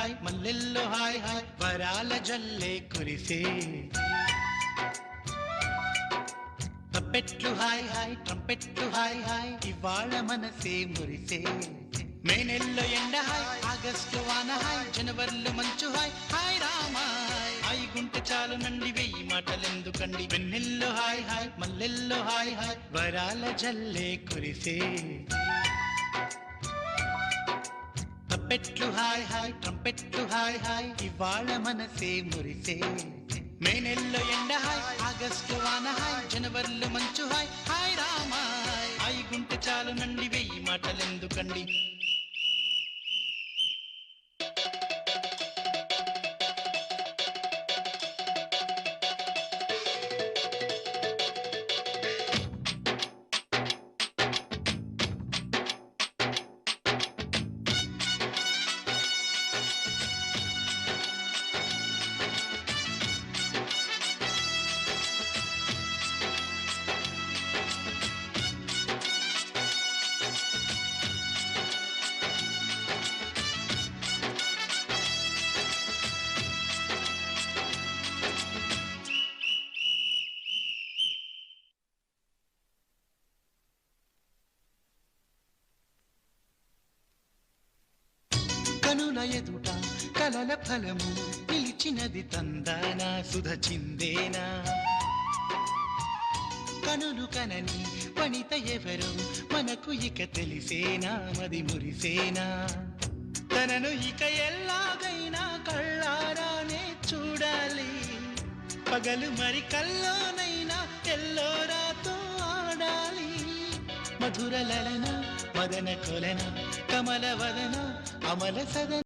hi మల్లెల్లో hi hi వరాల జల్లే కురిసే తప్పెట్లు హాయ్ హాయ్ ట్రంపెట్లు హాయ్ హాయ్ ఇవాళ మనసే మురిసే మే నెల్లో ఎండ హాయ్ ఆగస్టు వాన హాయ్ జనవరిలో మంచు హాయ్ హాయ్ రామా హాయ్ గుంటె చాలు నండి వెయ్యి మాటలెందుకండి వెన్నెల్లో హాయ్ హాయ్ మల్లెల్లో హాయ్ హాయ్ వరాల జల్లే కురిసే తప్పెట్లు హాయ్ హాయ్ ట్రంపెట్లు హాయ్ హాయ్ ఇవాళ మనసే మురిసే మే నెల్లో ఎండ హాయ్ ఆగస్టు వాన హాయ్ జనవరిలో మంచు హాయ్ హాయ్ రామా హాయ్ గుంటె చాలు నండి వెయ్యి మాటలెందుకండి కనుల ఎదుట కలల ఫలము పిలిచినది తందానా సుధ చిందేనా కనులు కనని వనిత ఎవరు మనకు ఇక తెలిసేనా మది మురిసేనా తనను ఇక ఎల్లాగైనా కళ్ళారానే చూడాలి పగలు మరి కల్లోనైనా ఎల్లోరాతో ఆడాలి మధుర లలన మదన కొలన కమల వదన అమల సదన